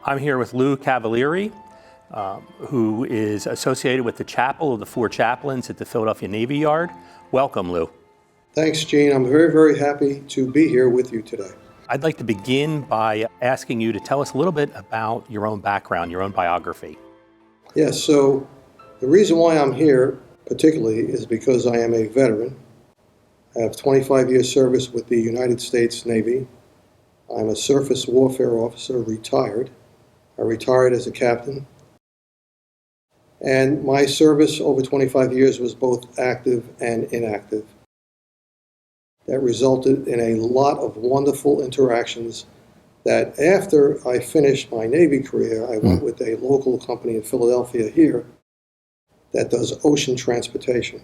I'm here with Lou Cavaliere, who is associated with the Chapel of the Four Chaplains at the Philadelphia Navy Yard. Welcome, Lou. Thanks, Gene. I'm very, very happy to be here with you today. I'd like to begin by asking you to tell us a little bit about your own background, your own biography. Yes, so the reason why I'm here particularly is because I am a veteran. I have 25 years service with the United States Navy. I'm a surface warfare officer, retired. I retired as a captain. And my service over 25 years was both active and inactive. That resulted in a lot of wonderful interactions that after I finished my Navy career, I went with a local company in Philadelphia here that does ocean transportation.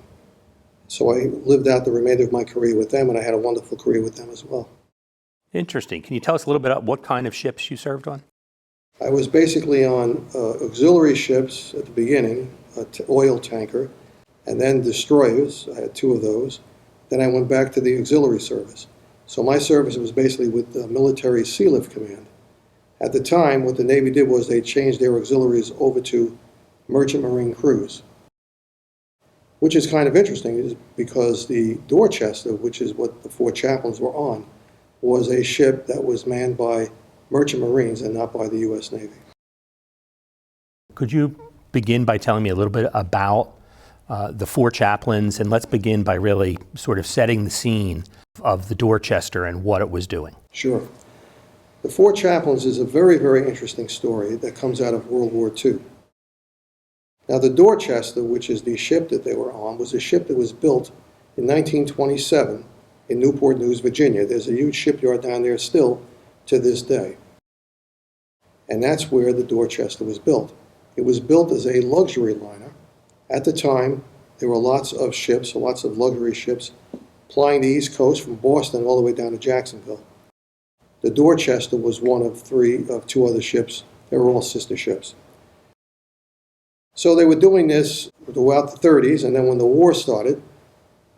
So I lived out the remainder of my career with them, and I had a wonderful career with them as well. Interesting. Can you tell us a little bit about what kind of ships you served on? I was basically on auxiliary ships at the beginning, an oil tanker, and then destroyers. I had two of those. Then I went back to the auxiliary service. So my service was basically with the Military Sea Lift Command. At the time, what the Navy did was they changed their auxiliaries over to merchant marine crews, which is kind of interesting because the Dorchester, which is what the four chaplains were on, was a ship that was manned by merchant marines and not by the U.S. Navy. Could you begin by telling me a little bit about the four chaplains, and let's begin by really sort of setting the scene of the Dorchester and what it was doing. Sure. The Four Chaplains is a very, very interesting story that comes out of World War II. Now, the Dorchester, which is the ship that they were on, was a ship that was built in 1927 in Newport News, Virginia. There's a huge shipyard down there still to this day. And that's where the Dorchester was built. It was built as a luxury liner. At the time, there were lots of ships, lots of luxury ships, plying the East Coast from Boston all the way down to Jacksonville. The Dorchester was one of two other ships. They were all sister ships. So they were doing this throughout the 30s, and then when the war started,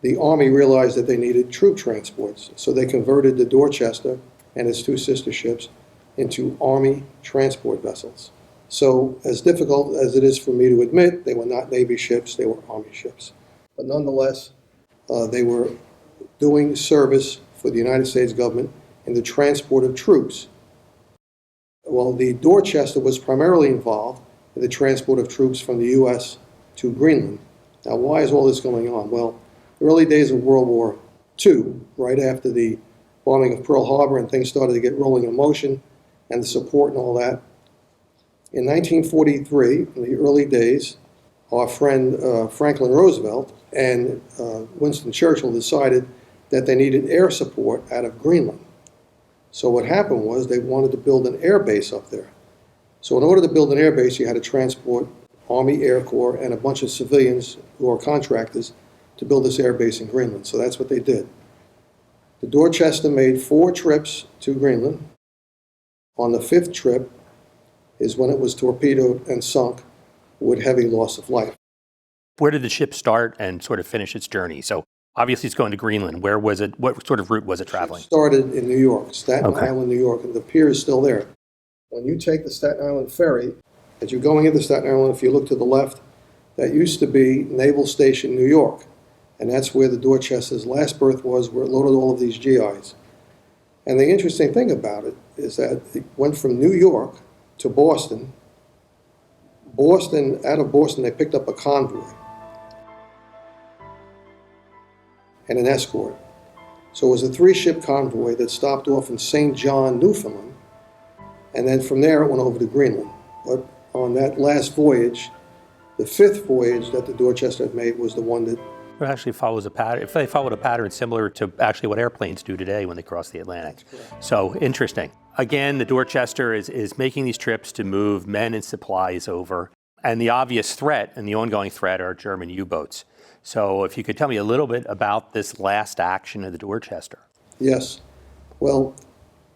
the Army realized that they needed troop transports. So they converted the Dorchester and its two sister ships into Army transport vessels. So as difficult as it is for me to admit, they were not Navy ships, they were Army ships. But nonetheless, they were doing service for the United States government in the transport of troops. Well, the Dorchester was primarily involved in the transport of troops from the U.S. to Greenland. Now, why is all this going on? Well, the early days of World War II, right after the bombing of Pearl Harbor and things started to get rolling in motion and the support and all that, in 1943, in the early days, our friend Franklin Roosevelt and Winston Churchill decided that they needed air support out of Greenland. So what happened was they wanted to build an air base up there. So in order to build an air base, you had to transport Army Air Corps and a bunch of civilians who are contractors to build this air base in Greenland. So that's what they did. The Dorchester made 4 trips to Greenland. On the 5th trip is when it was torpedoed and sunk with heavy loss of life. Where did the ship start and sort of finish its journey? So obviously it's going to Greenland. Where was it? What sort of route was it traveling? It started in New York, Staten Island, New York, and the pier is still there. When you take the Staten Island ferry, as you're going into Staten Island, if you look to the left, that used to be Naval Station, New York. And that's where the Dorchester's last berth was, where it loaded all of these GIs. And the interesting thing about it is that it went from New York to Boston. Out of Boston, they picked up a convoy and an escort. So it was a 3-ship convoy that stopped off in St. John, Newfoundland, and then from there it went over to Greenland. But on that last voyage, the 5th voyage that the Dorchester had made was the one that It actually follows a pattern. If they followed a pattern similar to actually what airplanes do today when they cross the Atlantic. So interesting. Again, the Dorchester is making these trips to move men and supplies over. And the obvious threat and the ongoing threat are German U-boats. So if you could tell me a little bit about this last action of the Dorchester. Yes. Well,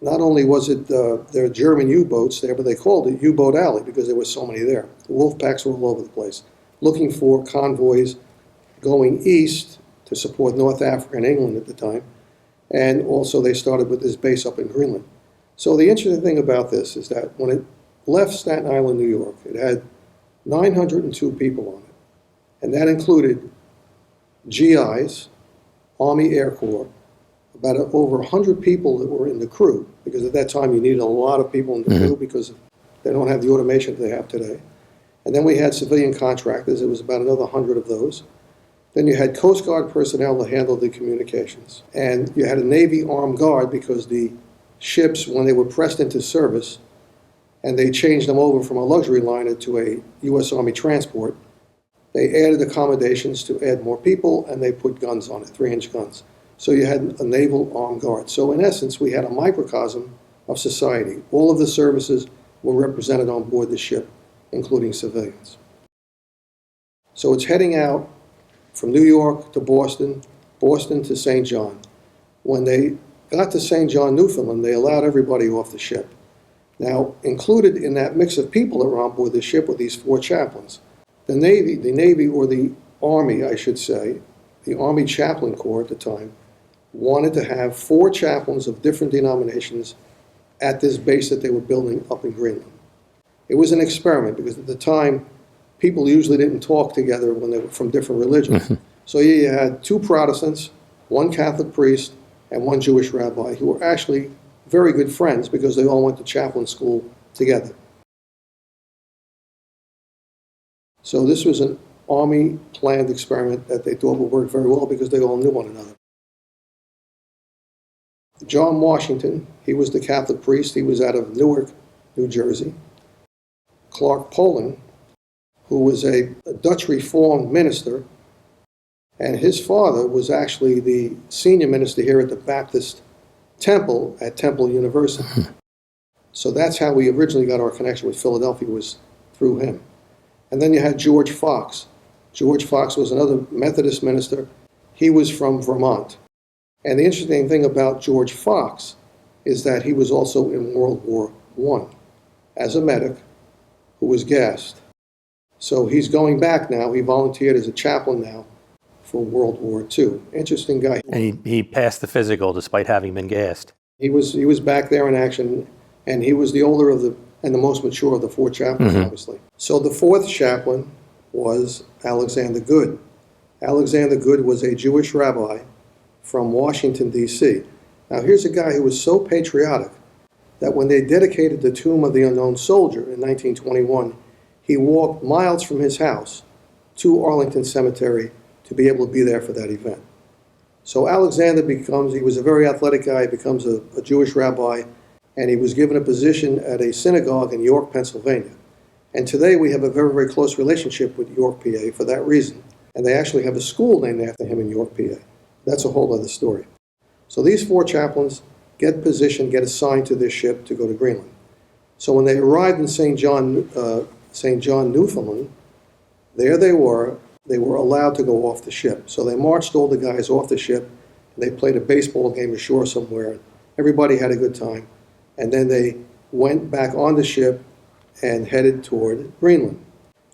not only was it there German U-boats there, but they called it U-boat Alley because there were so many there. The wolf packs were all over the place, looking for convoys going east to support North Africa and England at the time. And also they started with this base up in Greenland. So the interesting thing about this is that when it left Staten Island, New York, it had 902 people on it. And that included GIs, Army Air Corps, about over 100 people that were in the crew, because at that time you needed a lot of people in the crew because they don't have the automation that they have today. And then we had civilian contractors. It was about another 100 of those. Then you had Coast Guard personnel to handle the communications. And you had a Navy armed guard because the ships, when they were pressed into service, and they changed them over from a luxury liner to a U.S. Army transport, they added accommodations to add more people, and they put guns on it, 3-inch guns. So you had a naval armed guard. So in essence, we had a microcosm of society. All of the services were represented on board the ship, including civilians. So it's heading out from New York to Boston, Boston to St. John. When they got to St. John, Newfoundland, they allowed everybody off the ship. Now, included in that mix of people that were on board the ship were these 4 chaplains. The Navy, or the Army, I should say, the Army Chaplain Corps at the time, wanted to have 4 chaplains of different denominations at this base that they were building up in Greenland. It was an experiment because at the time, people usually didn't talk together when they were from different religions. So you had 2 Protestants, 1 Catholic priest, and 1 Jewish rabbi who were actually very good friends because they all went to chaplain school together. So this was an Army planned experiment that they thought would work very well because they all knew one another. John Washington, he was the Catholic priest. He was out of Newark, New Jersey. Clark Poland, who was a Dutch Reformed minister, and his father was actually the senior minister here at the Baptist Temple at Temple University. So that's how we originally got our connection with Philadelphia, was through him. And then you had George Fox. George Fox was another Methodist minister. He was from Vermont. And the interesting thing about George Fox is that he was also in World War I as a medic who was gassed. So he's going back now. He volunteered as a chaplain now for World War II. Interesting guy. And he passed the physical despite having been gassed. He was back there in action, and he was the older of the and the most mature of the 4 chaplains, obviously. So the 4th chaplain was Alexander Good. Alexander Good was a Jewish rabbi from Washington, D.C. Now here's a guy who was so patriotic that when they dedicated the Tomb of the Unknown Soldier in 1921, he walked miles from his house to Arlington Cemetery to be able to be there for that event. So Alexander he was a very athletic guy, becomes a Jewish rabbi, and he was given a position at a synagogue in York, Pennsylvania. And today we have a very, very close relationship with York, PA for that reason. And they actually have a school named after him in York, PA. That's a whole other story. So these 4 chaplains get positioned, get assigned to this ship to go to Greenland. So when they arrived in St. John, Newfoundland, there they were allowed to go off the ship. So they marched all the guys off the ship, and they played a baseball game ashore somewhere. Everybody had a good time. And then they went back on the ship and headed toward Greenland.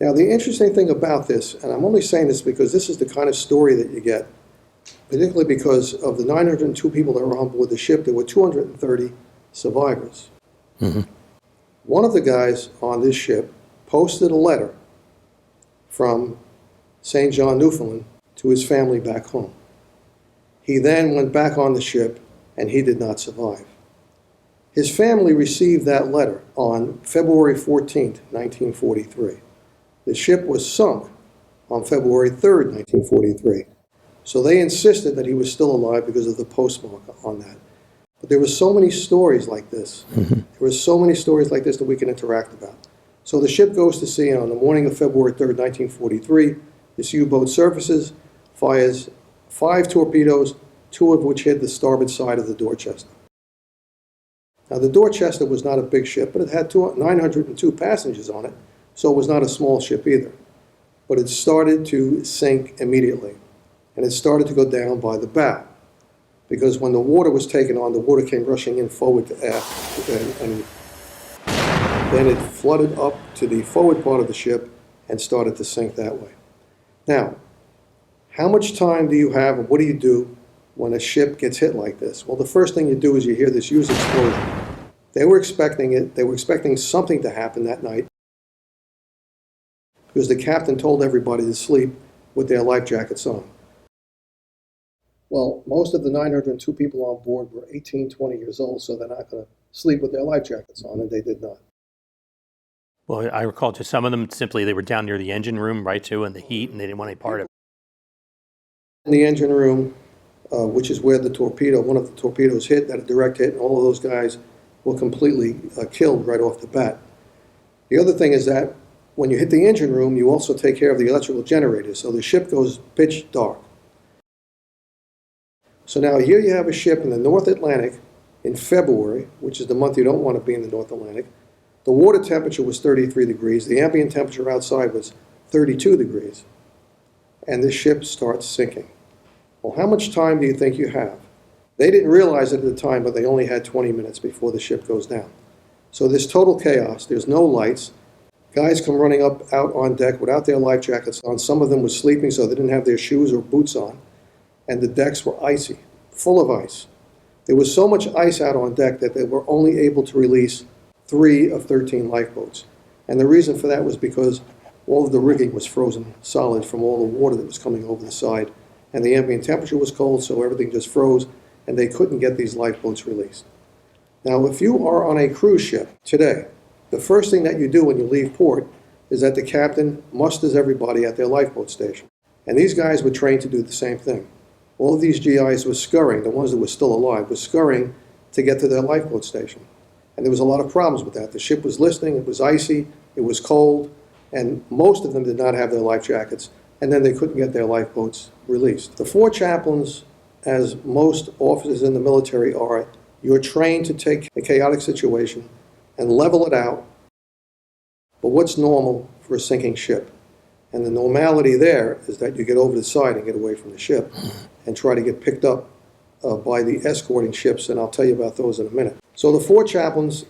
Now, the interesting thing about this, and I'm only saying this because this is the kind of story that you get, particularly because of the 902 people that were on board the ship, there were 230 survivors. One of the guys on this ship posted a letter from St. John, Newfoundland, to his family back home. He then went back on the ship, and he did not survive. His family received that letter on February 14th, 1943. The ship was sunk on February 3rd, 1943. So they insisted that he was still alive because of the postmark on that. But there were so many stories like this. There were so many stories like this that we can interact about. So the ship goes to sea, and on the morning of February 3rd, 1943, this U-boat surfaces, fires 5 torpedoes, 2 of which hit the starboard side of the Dorchester. Now, the Dorchester was not a big ship, but it had 902 passengers on it, so it was not a small ship either. But it started to sink immediately, and it started to go down by the bow, because when the water was taken on, the water came rushing in forward to aft, and then it flooded up to the forward part of the ship and started to sink that way. Now, how much time do you have, and what do you do when a ship gets hit like this? Well, the first thing you do is you hear this huge explosion. They were expecting it. They were expecting something to happen that night because the captain told everybody to sleep with their life jackets on. Well, most of the 902 people on board were 18, 20 years old, so they're not going to sleep with their life jackets on, and they did not. Well, I recall to some of them simply they were down near the engine room, right, too, in the heat, and they didn't want any part of it. In the engine room, which is where one of the torpedoes hit, that a direct hit, and all of those guys were completely killed right off the bat. The other thing is that when you hit the engine room, you also take care of the electrical generators, so the ship goes pitch dark. So now here you have a ship in the North Atlantic in February, which is the month you don't want to be in the North Atlantic. The water temperature was 33 degrees. The ambient temperature outside was 32 degrees. And this ship starts sinking. Well, how much time do you think you have? They didn't realize it at the time, but they only had 20 minutes before the ship goes down. So there's total chaos. There's no lights. Guys come running out on deck without their life jackets on. Some of them were sleeping, so they didn't have their shoes or boots on. And the decks were icy, full of ice. There was so much ice out on deck that they were only able to release 3 of 13 lifeboats. And the reason for that was because all of the rigging was frozen solid from all the water that was coming over the side. And the ambient temperature was cold, so everything just froze, and they couldn't get these lifeboats released. Now, if you are on a cruise ship today, the first thing that you do when you leave port is that the captain musters everybody at their lifeboat station. And these guys were trained to do the same thing. All of these GIs were scurrying, the ones that were still alive, were scurrying to get to their lifeboat station. And there was a lot of problems with that. The ship was listing, it was icy, it was cold, and most of them did not have their life jackets, and then they couldn't get their lifeboats released. The 4 chaplains, as most officers in the military are, you're trained to take a chaotic situation and level it out. But what's normal for a sinking ship? And the normality there is that you get over the side and get away from the ship and try to get picked up by the escorting ships, and I'll tell you about those in a minute. So the 4 chaplains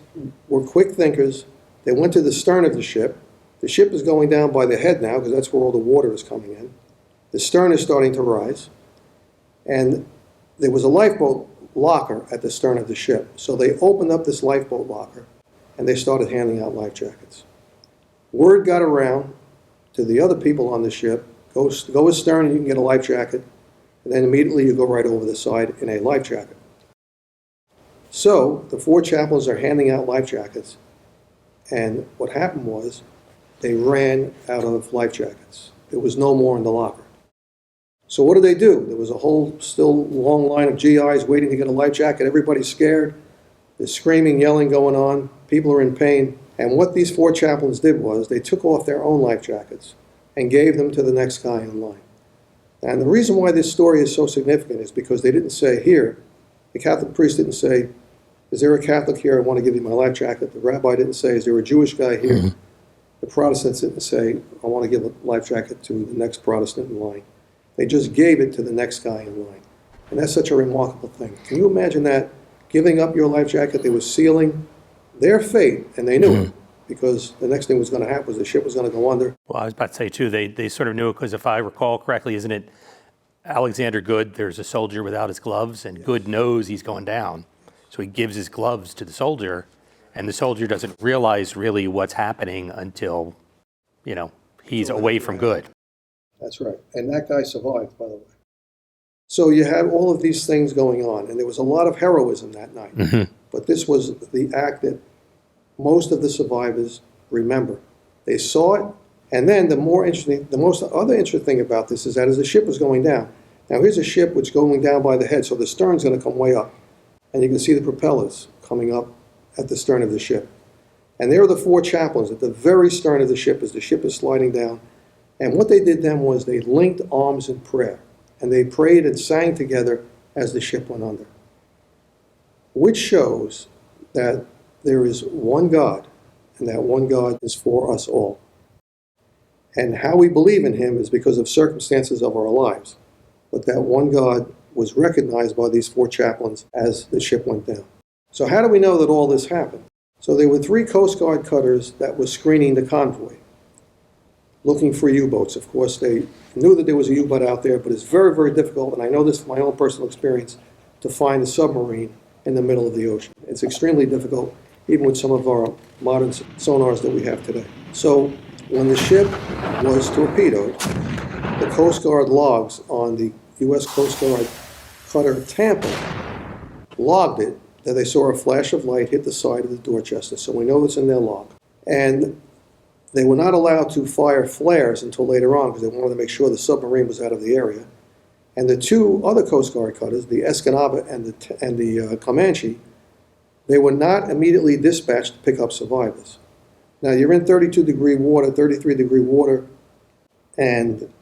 were quick thinkers. They went to the stern of the ship. The ship is going down by the head now because that's where all the water is coming in. The stern is starting to rise. And there was a lifeboat locker at the stern of the ship. So they opened up this lifeboat locker and they started handing out life jackets. Word got around to the other people on the ship, go astern and you can get a life jacket, and then immediately you go right over the side in a life jacket. So the 4 chaplains are handing out life jackets, and what happened was they ran out of life jackets. There was no more in the locker. So what did? There was a whole still long line of GIs waiting to get a life jacket. Everybody's scared. There's screaming, yelling going on. People are in pain. And what these 4 chaplains did was they took off their own life jackets and gave them to the next guy in line. And the reason why this story is so significant is because they didn't say, here, the Catholic priest didn't say, is there a Catholic here? I want to give you my life jacket. The rabbi didn't say, is there a Jewish guy here? Mm-hmm. The Protestants didn't say, I want to give a life jacket to the next Protestant in line. They just gave it to the next guy in line. And that's such a remarkable thing. Can you imagine that? Giving up your life jacket, they were sealing their fate, and they knew it, because the next thing was going to happen was the ship was going to go under. Well, I was about to say, too, they sort of knew it because if I recall correctly, isn't it Alexander Good, there's a soldier without his gloves, and Good knows he's going down. So he gives his gloves to the soldier, and the soldier doesn't realize really what's happening until, he's away from Good. That's right. And that guy survived, by the way. So you had all of these things going on, and there was a lot of heroism that night. Mm-hmm. But this was the act that most of the survivors remember. They saw it, and then the most other interesting thing about this is that as the ship was going down, now here's a ship which is going down by the head, so the stern's going to come way up. And you can see the propellers coming up at the stern of the ship. And there are the 4 chaplains at the very stern of the ship as the ship is sliding down. And what they did then was they linked arms in prayer. And they prayed and sang together as the ship went under. Which shows that there is one God, and that one God is for us all. And how we believe in him is because of circumstances of our lives. But that one God was recognized by these 4 chaplains as the ship went down. So how do we know that all this happened? So there were 3 Coast Guard cutters that were screening the convoy, looking for U-boats. Of course, they knew that there was a U-boat out there, but it's very, very difficult, and I know this from my own personal experience, to find a submarine in the middle of the ocean. It's extremely difficult, even with some of our modern sonars that we have today. So when the ship was torpedoed, the Coast Guard logs on the U.S. Coast Guard cutter Tampa logged it, that they saw a flash of light hit the side of the Dorchester. So we know it's in their log. And they were not allowed to fire flares until later on because they wanted to make sure the submarine was out of the area. And the two other Coast Guard cutters, the Escanaba and the Comanche, they were not immediately dispatched to pick up survivors. Now, you're in 32-degree water, 33-degree water, and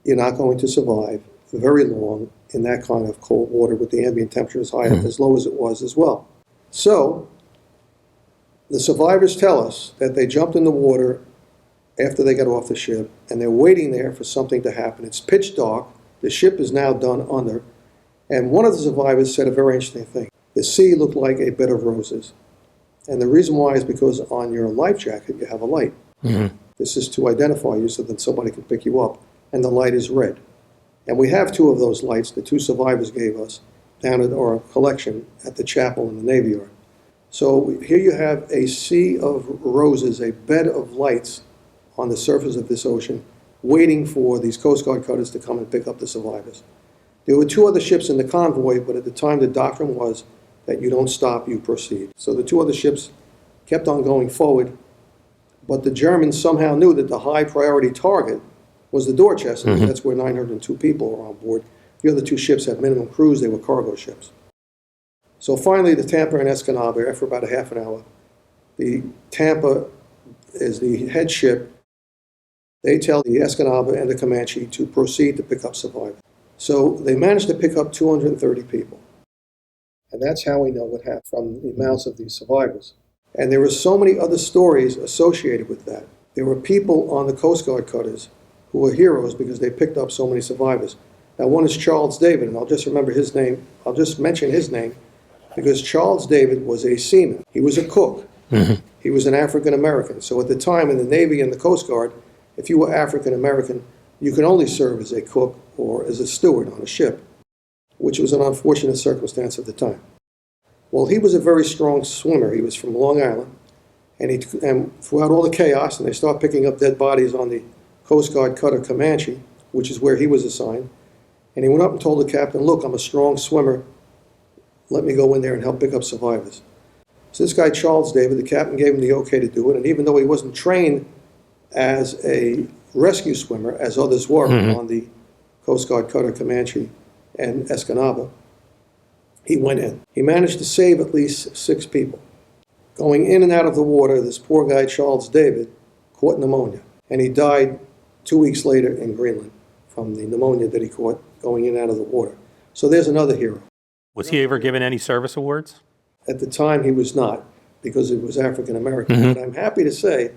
you're not going to survive very long in that kind of cold water with the ambient temperature as high, as low as it was as well. So the survivors tell us that they jumped in the water after they got off the ship, and they're waiting there for something to happen. It's pitch dark. The ship is now done under, and one of the survivors said a very interesting thing. The sea looked like a bed of roses. And the reason why is because on your life jacket you have a light. This is to identify you so that somebody can pick you up, and the light is red. And we have two of those lights the two survivors gave us down at our collection at the chapel in the Navy Yard. So here you have a sea of roses, a bed of lights on the surface of this ocean, waiting for these Coast Guard cutters to come and pick up the survivors. There were two other ships in the convoy, but at the time the doctrine was that you don't stop, you proceed. So the two other ships kept on going forward, but the Germans somehow knew that the high priority target was the Dorchester. That's where 902 people were on board. The other two ships had minimum crews. They were cargo ships. So finally, the Tampa and Escanaba, after about a half an hour, the Tampa is the head ship. They tell the Escanaba and the Comanche to proceed to pick up survivors. So they managed to pick up 230 people. And that's how we know what happened from the amounts of these survivors. And there were so many other stories associated with that. There were people on the Coast Guard cutters who were heroes because they picked up so many survivors. Now, one is Charles David, and I'll just remember his name. I'll just mention his name because Charles David was a seaman. He was a cook. He was an African American. So at the time in the Navy and the Coast Guard, if you were African American, you could only serve as a cook or as a steward on a ship, which was an unfortunate circumstance at the time. Well, he was a very strong swimmer. He was from Long Island, and throughout all the chaos, and they start picking up dead bodies on the Coast Guard cutter Comanche, which is where he was assigned, and he went up and told the captain, look, I'm a strong swimmer. Let me go in there and help pick up survivors. So this guy, Charles David, the captain gave him the okay to do it, and even though he wasn't trained as a rescue swimmer, as others were on the Coast Guard cutter Comanche and Escanaba, he went in. He managed to save at least 6 people. Going in and out of the water, this poor guy, Charles David, caught pneumonia, and he died 2 weeks later in Greenland from the pneumonia that he caught going in and out of the water. So there's another hero. Was he ever given any service awards? At the time, he was not, because he was African American. But I'm happy to say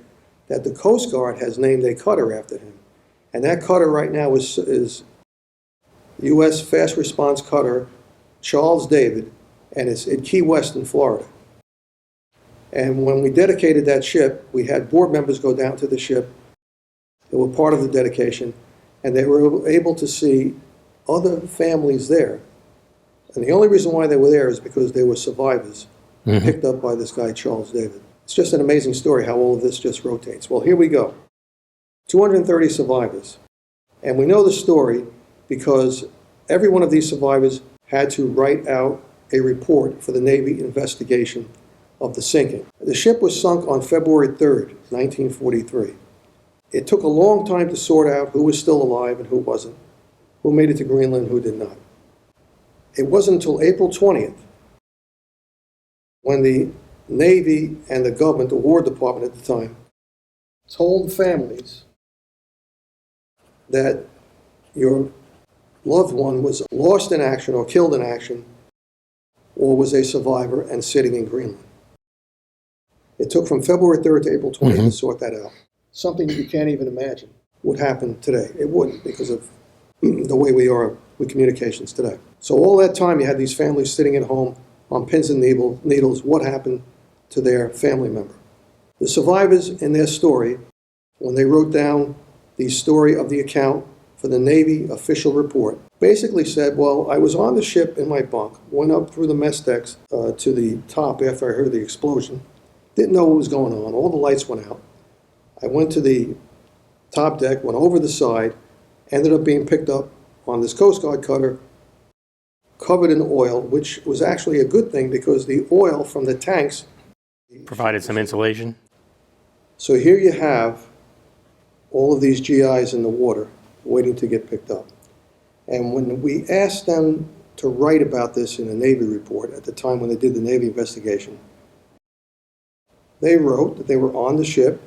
that the Coast Guard has named a cutter after him. And that cutter right now is U.S. Fast Response Cutter Charles David, and it's in Key West in Florida. And when we dedicated that ship, we had board members go down to the ship that were part of the dedication, and they were able to see other families there. And the only reason why they were there is because they were survivors picked up by this guy, Charles David. It's just an amazing story how all of this just rotates. Well, here we go. 230 survivors. And we know the story because every one of these survivors had to write out a report for the Navy investigation of the sinking. The ship was sunk on February 3rd, 1943. It took a long time to sort out who was still alive and who wasn't, who made it to Greenland, who did not. It wasn't until April 20th when the Navy and the government, the War Department at the time, told families that your loved one was lost in action or killed in action or was a survivor and sitting in Greenland. It took from February 3rd to April 20th to sort that out. Something that you can't even imagine would happen today. It wouldn't because of the way we are with communications today. So all that time you had these families sitting at home on pins and needles. What happened to their family member? The survivors in their story, when they wrote down the story of the account for the Navy official report, basically said, well, I was on the ship in my bunk, went up through the mess decks to the top after I heard the explosion, Didn't know what was going on. All the lights went out. I went to the top deck, went over the side, ended up being picked up on this Coast Guard cutter, covered in oil, which was actually a good thing because the oil from the tanks Provided some insulation. So here you have all of these GIs in the water waiting to get picked up. And when we asked them to write about this in a Navy report at the time when they did the Navy investigation, they wrote that they were on the ship,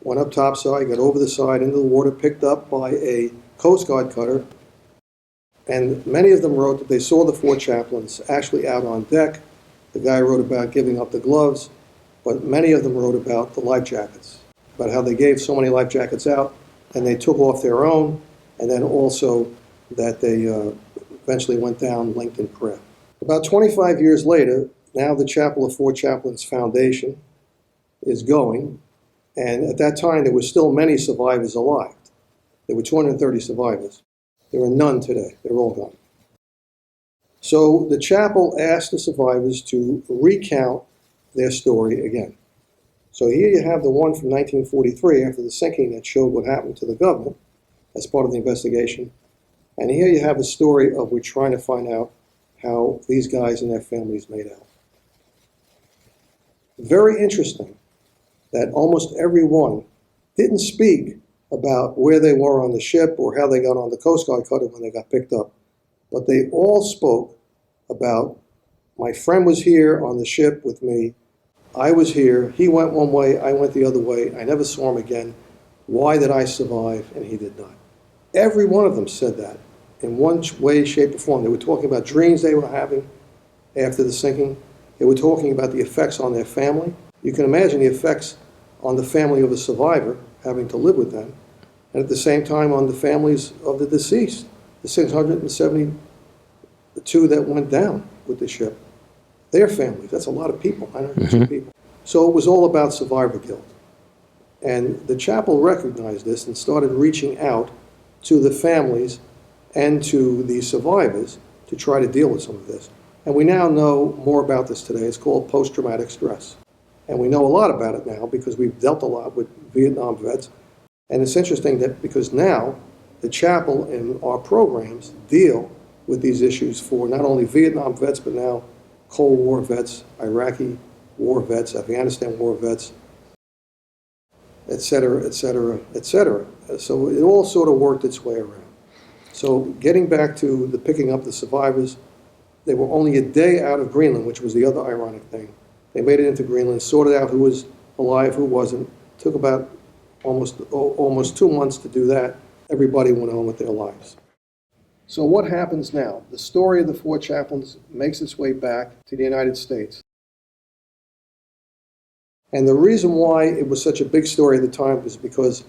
went up topside, got over the side into the water, picked up by a Coast Guard cutter, and many of them wrote that they saw the 4 chaplains actually out on deck. The guy wrote about giving up the gloves, but many of them wrote about the life jackets, about how they gave so many life jackets out, and they took off their own, and then also that they eventually went down linked in prayer. About 25 years later, now the Chapel of 4 Chaplains Foundation is going, and at that time there were still many survivors alive. There were 230 survivors. There are none today. They're all gone. So the chapel asked the survivors to recount their story again. So here you have the one from 1943 after the sinking that showed what happened to the government as part of the investigation. And here you have a story of we're trying to find out how these guys and their families made out. Very interesting that almost everyone didn't speak about where they were on the ship or how they got on the Coast Guard cutter when they got picked up. But they all spoke about, my friend was here on the ship with me, I was here, he went one way, I went the other way, I never saw him again, why did I survive and he did not? Every one of them said that in one way, shape, or form. They were talking about dreams they were having after the sinking. They were talking about the effects on their family. You can imagine the effects on the family of a survivor having to live with them, and at the same time on the families of the deceased, the 672 that went down with the ship. Their families, that's a lot of people, 902 people. So it was all about survivor guilt. And the chapel recognized this and started reaching out to the families and to the survivors to try to deal with some of this. And we now know more about this today. It's called post-traumatic stress. And we know a lot about it now because we've dealt a lot with Vietnam vets. And it's interesting that because now the chapel and our programs deal with these issues for not only Vietnam vets, but now Cold War vets, Iraqi war vets, Afghanistan war vets, et cetera, et cetera, et cetera. So it all sort of worked its way around. So getting back to the picking up the survivors, they were only a day out of Greenland, which was the other ironic thing. They made it into Greenland, sorted out who was alive, who wasn't. Took about almost 2 months to do that. Everybody went on with their lives. So what happens now? The story of the 4 chaplains makes its way back to the United States. And the reason why it was such a big story at the time was because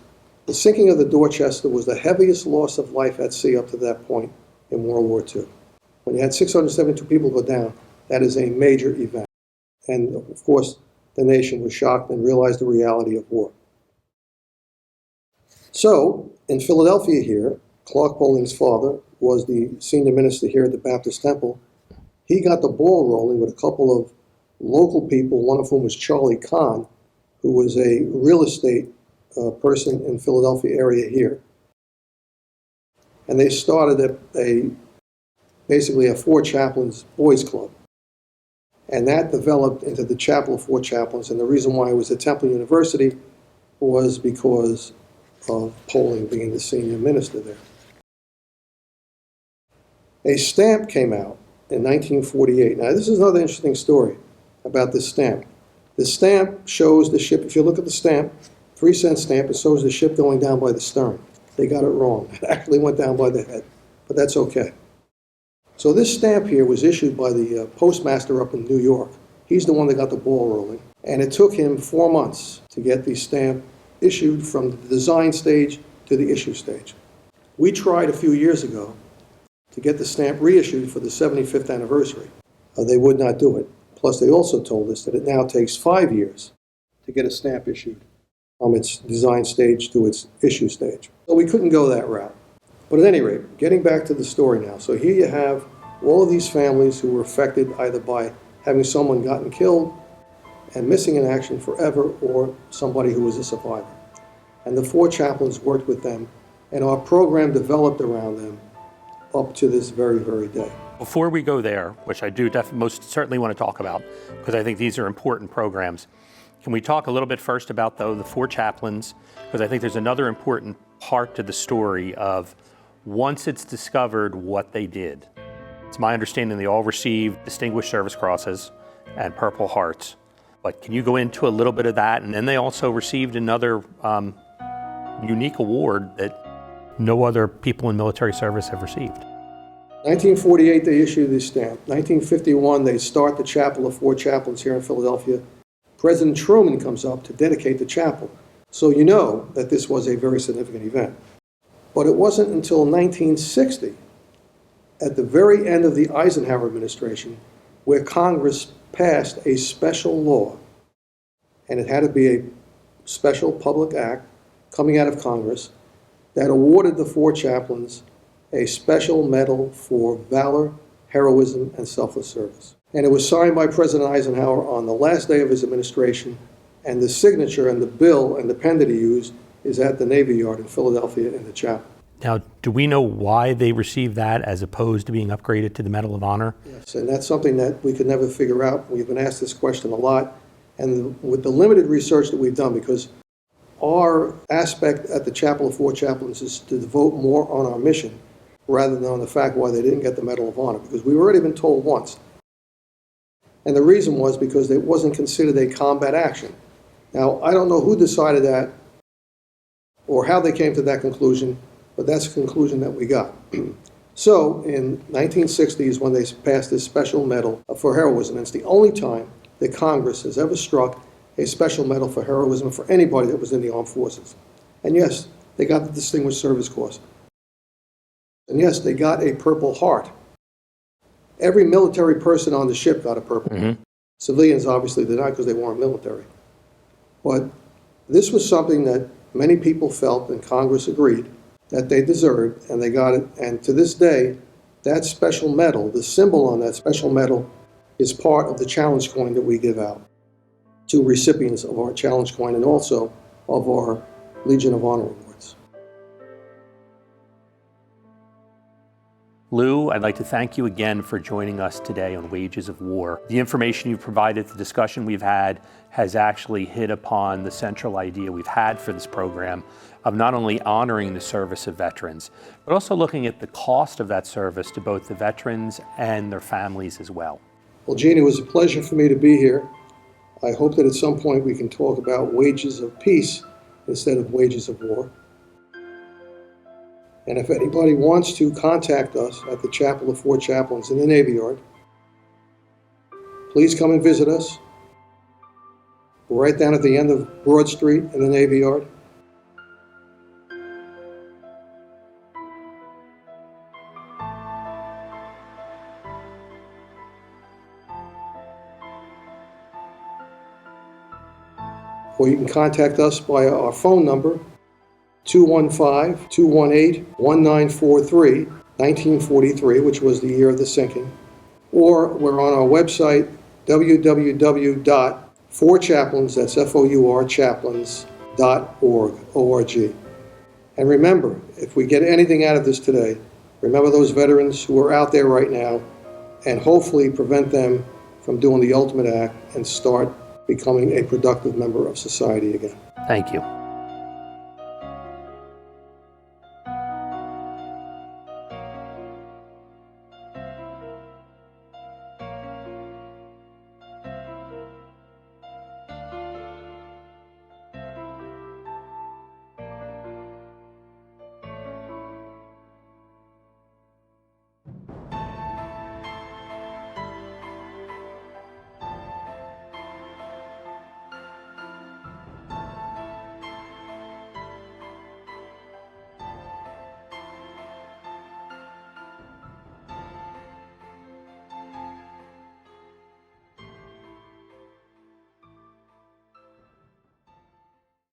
the sinking of the Dorchester was the heaviest loss of life at sea up to that point in World War II. When you had 672 people go down, that is a major event. And of course, the nation was shocked and realized the reality of war. So, in Philadelphia here, Clark Polling's father was the senior minister here at the Baptist Temple. He got the ball rolling with a couple of local people, one of whom was Charlie Kahn, who was a real estate person in Philadelphia area here. And they started basically a 4 chaplains boys club. And that developed into the Chapel of 4 Chaplains. And the reason why it was at Temple University was because of Poling being the senior minister there. A stamp came out in 1948. Now, this is another interesting story about this stamp. The stamp shows the ship. If you look at the stamp, 3-cent stamp, it shows the ship going down by the stern. They got it wrong. It actually went down by the head, but that's okay. So this stamp here was issued by the postmaster up in New York. He's the one that got the ball rolling. And it took him 4 months to get the stamp issued from the design stage to the issue stage. We tried a few years ago to get the stamp reissued for the 75th anniversary. They would not do it. Plus, they also told us that it now takes 5 years to get a stamp issued from its design stage to its issue stage. So we couldn't go that route. But at any rate, getting back to the story now. So here you have all of these families who were affected either by having someone gotten killed and missing in action forever or somebody who was a survivor. And the 4 chaplains worked with them, and our program developed around them up to this very, very day. Before we go there, which I do most certainly want to talk about, because I think these are important programs, can we talk a little bit first about, though, the 4 chaplains? Because I think there's another important part to the story of once it's discovered what they did. It's my understanding they all received Distinguished Service Crosses and Purple Hearts. But can you go into a little bit of that? And then they also received another unique award that no other people in military service have received. 1948, they issue this stamp. 1951, they start the Chapel of 4 Chaplains here in Philadelphia. President Truman comes up to dedicate the chapel. So you know that this was a very significant event. But it wasn't until 1960, at the very end of the Eisenhower administration, where Congress passed a special law, and it had to be a special public act coming out of Congress, that awarded the 4 chaplains a special medal for valor, heroism, and selfless service. And it was signed by President Eisenhower on the last day of his administration, and the signature and the bill and the pen that he used is at the Navy Yard in Philadelphia in the chapel. Now, do we know why they received that as opposed to being upgraded to the Medal of Honor? Yes, and that's something that we could never figure out. We've been asked this question a lot, and with the limited research that we've done, because our aspect at the Chapel of 4 Chaplains is to devote more on our mission rather than on the fact why they didn't get the Medal of Honor, because we've already been told once. And the reason was because it wasn't considered a combat action. Now, I don't know who decided that or how they came to that conclusion, but that's the conclusion that we got. So in 1960 is when they passed this special medal for heroism. And it's the only time that Congress has ever struck a special medal for heroism for anybody that was in the armed forces. And yes, they got the Distinguished Service Cross. And yes, they got a Purple Heart. Every military person on the ship got a Purple Heart. Civilians obviously did not because they weren't military. But this was something that many people felt, and Congress agreed, that they deserved, and they got it. And to this day, that special medal, the symbol on that special medal, is part of the challenge coin that we give out to recipients of our challenge coin and also of our Legion of Honor awards. Lou, I'd like to thank you again for joining us today on Wages of War. The information you've provided, the discussion we've had, has actually hit upon the central idea we've had for this program of not only honoring the service of veterans, but also looking at the cost of that service to both the veterans and their families as well. Well, Gene, it was a pleasure for me to be here. I hope that at some point we can talk about wages of peace instead of wages of war. And if anybody wants to contact us at the Chapel of 4 Chaplains in the Navy Yard, please come and visit us. We're right down at the end of Broad Street in the Navy Yard. Or you can contact us by our phone number, 215-218-1943, 1943, which was the year of the sinking. Or we're on our website, www.4chaplains, that's F-O-U-R, chaplains.org, O-R-G. And remember, if we get anything out of this today, remember those veterans who are out there right now, and hopefully prevent them from doing the ultimate act and start becoming a productive member of society again. Thank you.